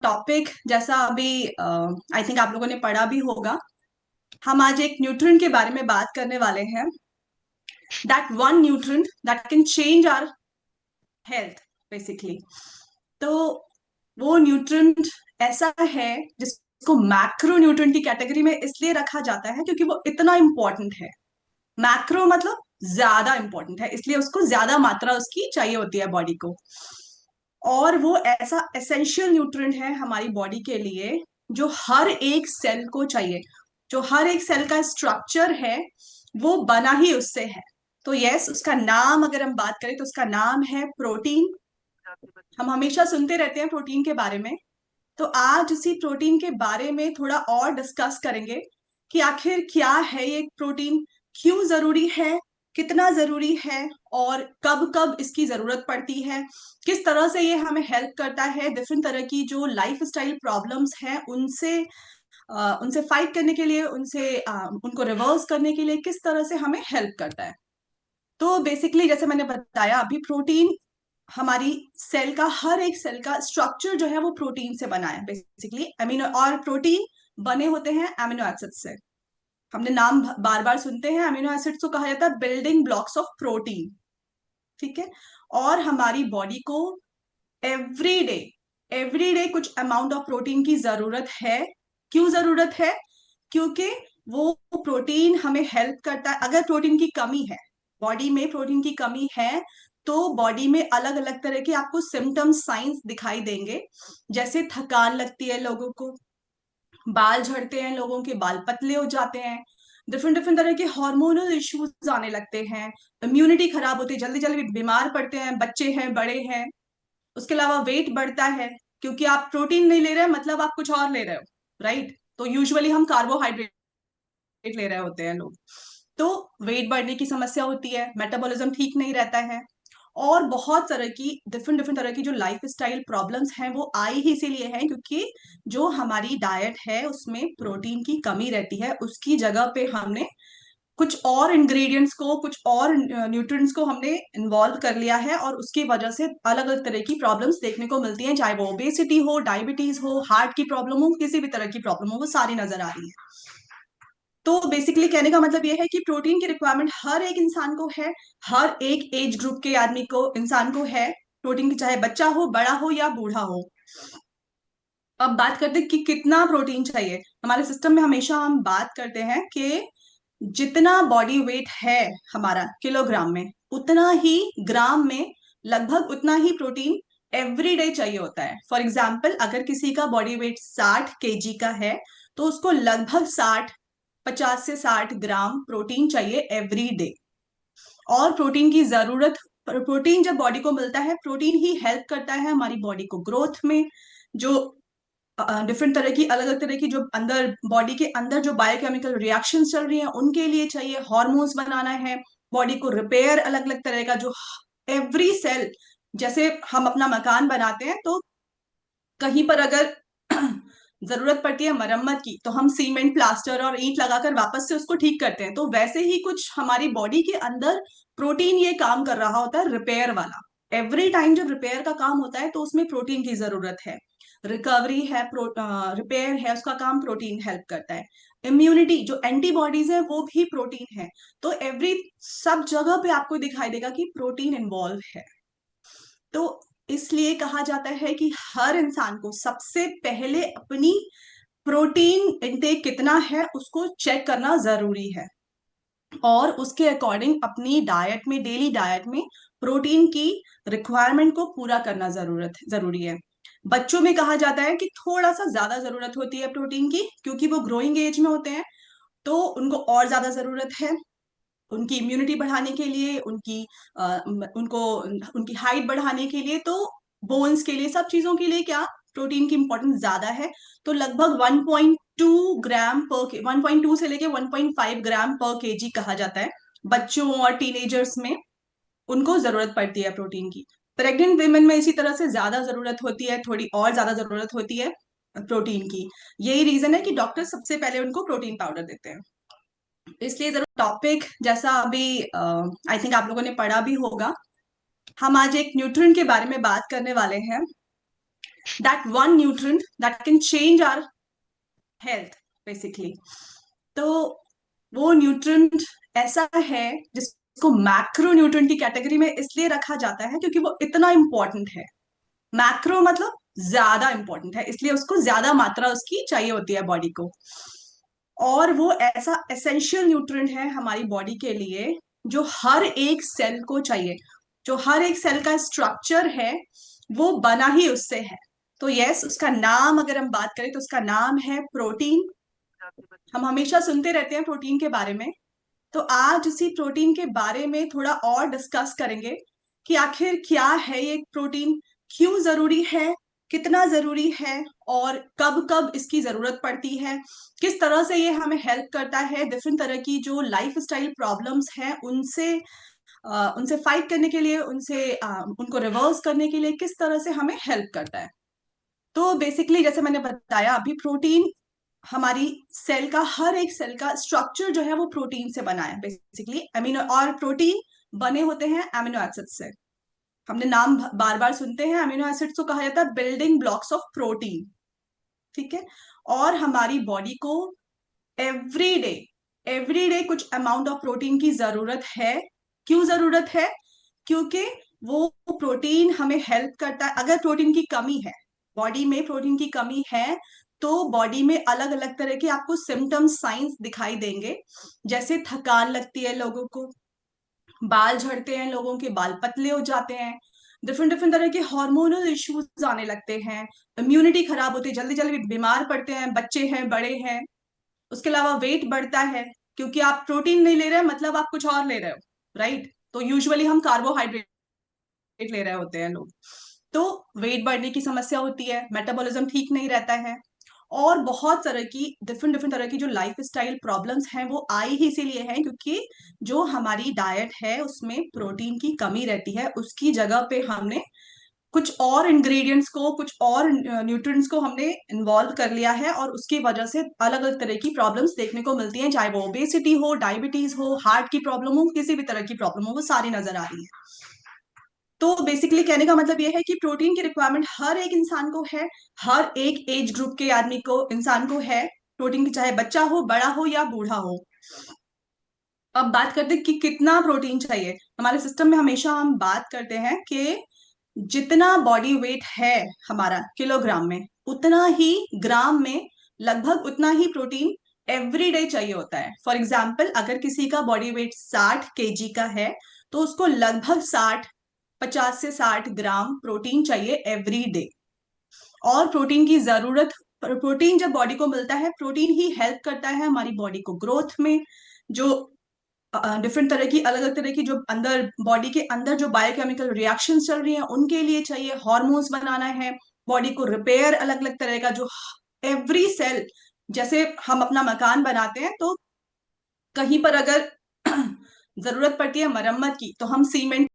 Topic जैसा अभी I think आप लोगों ने पढ़ा भी होगा। हम आज एक न्यूट्रिएंट के बारे में बात करने वाले हैं। That one nutrient that can change our health basically. तो वो न्यूट्रिएंट ऐसा है जिसको मैक्रो न्यूट्रिएंट की कैटेगरी में इसलिए रखा जाता है क्योंकि वो इतना इंपॉर्टेंट है। मैक्रो मतलब ज्यादा इंपॉर्टेंट है, इसलिए उसको ज्यादा मात्रा उसकी चाहिए होती है बॉडी को। और वो ऐसा एसेंशियल न्यूट्रिएंट है हमारी बॉडी के लिए जो हर एक सेल को चाहिए। जो हर एक सेल का स्ट्रक्चर है वो बना ही उससे है। तो यस, उसका नाम अगर हम बात करें तो उसका नाम है प्रोटीन। हम हमेशा सुनते रहते हैं प्रोटीन के बारे में। तो आज उसी प्रोटीन के बारे में थोड़ा और डिस्कस करेंगे कि आखिर क्या है ये प्रोटीन, क्यों जरूरी है, कितना जरूरी है, और कब कब इसकी जरूरत पड़ती है, किस तरह से ये हमें हेल्प करता है डिफरेंट तरह की जो लाइफ स्टाइल प्रॉब्लम्स हैं उनसे फाइट करने के लिए, उनको रिवर्स करने के लिए किस तरह से हमें हेल्प करता है। तो बेसिकली जैसे मैंने बताया अभी, प्रोटीन हमारी सेल का, हर एक सेल का स्ट्रक्चर जो है वो प्रोटीन से बना है बेसिकली। अमीनो और प्रोटीन बने होते हैं अमीनो एसिड से। हमने नाम बार बार सुनते हैं, अमीनो एसिड्स को कहा जाता है बिल्डिंग ब्लॉक्स ऑफ प्रोटीन। ठीक है। और हमारी बॉडी को एवरी डे कुछ अमाउंट ऑफ प्रोटीन की जरूरत है। क्यों जरूरत है? क्योंकि वो प्रोटीन हमें हेल्प करता है। अगर प्रोटीन की कमी है, बॉडी में प्रोटीन की कमी है, तो बॉडी में अलग अलग तरह के आपको सिम्टम्स, साइंस दिखाई देंगे। जैसे थकान लगती है लोगों को, बाल झड़ते हैं, लोगों के बाल पतले हो जाते हैं, डिफरेंट डिफरेंट तरह के हार्मोनल इश्यूज आने लगते हैं, इम्यूनिटी खराब होती है, जल्दी जल्दी बीमार पड़ते हैं, बच्चे हैं बड़े हैं। उसके अलावा वेट बढ़ता है, क्योंकि आप प्रोटीन नहीं ले रहे हैं मतलब आप कुछ और ले रहे हो, राइट? तो यूजुअली हम कार्बोहाइड्रेट ले रहे होते हैं लोग। तो वेट बढ़ने की समस्या होती है, मेटाबॉलिज्म ठीक नहीं रहता है, और बहुत तरह की डिफरेंट डिफरेंट तरह की जो लाइफ स्टाइल प्रॉब्लम्स हैं वो आई ही इसीलिए हैं क्योंकि जो हमारी डाइट है उसमें प्रोटीन की कमी रहती है। उसकी जगह पे हमने कुछ और इंग्रेडिएंट्स को, कुछ और न्यूट्रिएंट्स को हमने इन्वॉल्व कर लिया है, और उसकी वजह से अलग अलग तरह की प्रॉब्लम्स देखने को मिलती हैं। चाहे वो ओबेसिटी हो, डायबिटीज हो, हार्ट की प्रॉब्लम हो, किसी भी तरह की प्रॉब्लम हो, वो सारी नजर आ रही है। तो बेसिकली कहने का मतलब ये है कि प्रोटीन की रिक्वायरमेंट हर एक इंसान को है, हर एक एज ग्रुप के आदमी को, इंसान को है प्रोटीन की, चाहे बच्चा हो, बड़ा हो या बूढ़ा हो। अब बात करते हैं कि कितना प्रोटीन चाहिए। हमारे सिस्टम में हमेशा हम बात करते हैं कि जितना बॉडी वेट है हमारा किलोग्राम में, उतना ही ग्राम में लगभग उतना ही प्रोटीन एवरी डे चाहिए होता है। फॉर एग्जाम्पल, अगर किसी का बॉडी वेट 60 kg का है तो उसको लगभग 50 से 60 ग्राम प्रोटीन चाहिए एवरी डे। और प्रोटीन की जरूरत, प्रोटीन जब बॉडी को मिलता है, प्रोटीन ही हेल्प करता है हमारी बॉडी को ग्रोथ में। जो डिफरेंट तरह की, अलग अलग तरह की जो अंदर बॉडी के अंदर जो बायोकेमिकल रिएक्शंस चल रही हैं उनके लिए चाहिए, हॉर्मोन्स बनाना है, बॉडी को रिपेयर अलग अलग तरह का जो एवरी सेल, जैसे हम अपना मकान बनाते हैं तो कहीं पर अगर जरूरत पड़ती है मरम्मत की तो हम सीमेंट, प्लास्टर और ईंट लगाकर वापस से उसको ठीक करते हैं। तो वैसे ही कुछ हमारी बॉडी के अंदर प्रोटीन ये काम कर रहा होता है, रिपेयर वाला। एवरी टाइम जब रिपेयर का काम होता है तो उसमें प्रोटीन की जरूरत है। रिकवरी है, रिपेयर है, उसका काम प्रोटीन हेल्प करता है। इम्यूनिटी, जो एंटीबॉडीज है वो भी प्रोटीन है। तो एवरी, सब जगह पे आपको दिखाई देगा कि प्रोटीन इन्वॉल्व है। तो इसलिए कहा जाता है कि हर इंसान को सबसे पहले अपनी प्रोटीन इंटेक कितना है उसको चेक करना जरूरी है, और उसके अकॉर्डिंग अपनी डाइट में, डेली डाइट में प्रोटीन की रिक्वायरमेंट को पूरा करना जरूरी है। बच्चों में कहा जाता है कि थोड़ा सा ज्यादा जरूरत होती है प्रोटीन की, क्योंकि वो ग्रोइंग एज में होते हैं, तो उनको और ज्यादा जरूरत है उनकी इम्यूनिटी बढ़ाने के लिए, उनको उनकी हाइट बढ़ाने के लिए, तो बोन्स के लिए, सब चीजों के लिए क्या, प्रोटीन की इंपॉर्टेंस ज्यादा है। तो लगभग 1.2 से लेके 1.5 ग्राम पर केजी कहा जाता है बच्चों और टीनेजर्स में उनको जरूरत पड़ती है प्रोटीन की। प्रेग्नेंट वेमेन में इसी तरह से ज्यादा जरूरत होती है, थोड़ी और ज्यादा जरूरत होती है प्रोटीन की। यही रीजन है कि डॉक्टर सबसे पहले उनको प्रोटीन पाउडर देते हैं। इसलिए जरूर टॉपिक जैसा अभी आई थिंक आप लोगों ने पढ़ा भी होगा। हम आज एक न्यूट्रिएंट के बारे में बात करने वाले हैं। that one nutrient that can change our health basically. तो वो न्यूट्रिएंट ऐसा है जिसको मैक्रो न्यूट्रिएंट की कैटेगरी में इसलिए रखा जाता है क्योंकि वो इतना इंपॉर्टेंट है। मैक्रो मतलब ज्यादा इंपॉर्टेंट है, इसलिए उसको ज्यादा मात्रा उसकी चाहिए होती है बॉडी को। और वो ऐसा एसेंशियल न्यूट्रिएंट है हमारी बॉडी के लिए जो हर एक सेल को चाहिए। जो हर एक सेल का स्ट्रक्चर है वो बना ही उससे है। तो यस, उसका नाम अगर हम बात करें तो उसका नाम है प्रोटीन। हम हमेशा सुनते रहते हैं प्रोटीन के बारे में। तो आज उसी प्रोटीन के बारे में थोड़ा और डिस्कस करेंगे कि आखिर क्या है ये प्रोटीन, क्यों जरूरी है, कितना जरूरी है, और कब कब इसकी जरूरत पड़ती है, किस तरह से ये हमें हेल्प करता है डिफरेंट तरह की जो लाइफ स्टाइल प्रॉब्लम्स हैं उनसे उनसे फाइट करने के लिए, उनको रिवर्स करने के लिए किस तरह से हमें हेल्प करता है। तो बेसिकली जैसे मैंने बताया अभी, प्रोटीन हमारी सेल का, हर एक सेल का स्ट्रक्चर जो है वो प्रोटीन से बना है बेसिकली। अमीनो और प्रोटीन बने होते हैं अमीनो एसिड से। हमने नाम बार बार सुनते हैं, अमीनो एसिड्स को कहा जाता है बिल्डिंग ब्लॉक्स ऑफ प्रोटीन। ठीक है। और हमारी बॉडी को एवरी डे कुछ अमाउंट ऑफ प्रोटीन की जरूरत है। क्यों जरूरत है? क्योंकि वो प्रोटीन हमें हेल्प करता है। अगर प्रोटीन की कमी है, बॉडी में प्रोटीन की कमी है, तो बॉडी में अलग अलग तरह के आपको सिम्टम्स, साइंस दिखाई देंगे। जैसे थकान लगती है लोगों को, बाल झड़ते हैं, लोगों के बाल पतले हो जाते हैं, डिफरेंट डिफरेंट तरह के हार्मोनल इश्यूज आने लगते हैं, इम्यूनिटी खराब होती है, जल्दी जल्दी बीमार पड़ते हैं, बच्चे हैं, बड़े हैं। उसके अलावा वेट बढ़ता है, क्योंकि आप प्रोटीन नहीं ले रहे हैं मतलब आप कुछ और ले रहे हो, राइट? तो यूजुअली हम कार्बोहाइड्रेट ले रहे होते हैं लोग। तो वेट बढ़ने की समस्या होती है, मेटाबॉलिज्म ठीक नहीं रहता है, और बहुत तरह की डिफरेंट डिफरेंट तरह की जो लाइफ स्टाइल प्रॉब्लम्स हैं वो आई ही इसीलिए हैं क्योंकि जो हमारी डाइट है उसमें प्रोटीन की कमी रहती है। उसकी जगह पे हमने कुछ और इंग्रेडिएंट्स को, कुछ और न्यूट्रिएंट्स को हमने इन्वॉल्व कर लिया है, और उसकी वजह से अलग अलग तरह की प्रॉब्लम्स देखने को मिलती हैं, चाहे वो ओबेसिटी हो, डायबिटीज हो, हार्ट की प्रॉब्लम हो, किसी भी तरह की प्रॉब्लम हो, वो सारी नजर आ रही है। तो बेसिकली कहने का मतलब यह है कि प्रोटीन की रिक्वायरमेंट हर एक इंसान को है, हर एक एज ग्रुप के आदमी को, इंसान को है प्रोटीन की, चाहे बच्चा हो, बड़ा हो या बूढ़ा हो। अब बात करते हैं कि कितना प्रोटीन चाहिए। हमारे सिस्टम में हमेशा हम बात करते हैं कि जितना बॉडी वेट है हमारा किलोग्राम में, उतना ही ग्राम में लगभग उतना ही प्रोटीन एवरी डे चाहिए होता है। फॉर एग्जाम्पल, अगर किसी का बॉडी वेट 60 kg का है तो उसको लगभग 50 से 60 ग्राम प्रोटीन चाहिए एवरी डे। और प्रोटीन की जरूरत, प्रोटीन जब बॉडी को मिलता है, प्रोटीन ही हेल्प करता है हमारी बॉडी को ग्रोथ में। जो डिफरेंट तरह की, अलग अलग तरह की जो अंदर बॉडी के अंदर जो बायोकेमिकल रिएक्शंस चल रही हैं उनके लिए चाहिए, हॉर्मोन्स बनाना है, बॉडी को रिपेयर अलग अलग तरह का, जो एवरी सेल, जैसे हम अपना मकान बनाते हैं तो कहीं पर अगर जरूरत पड़ती है मरम्मत की तो हम सीमेंट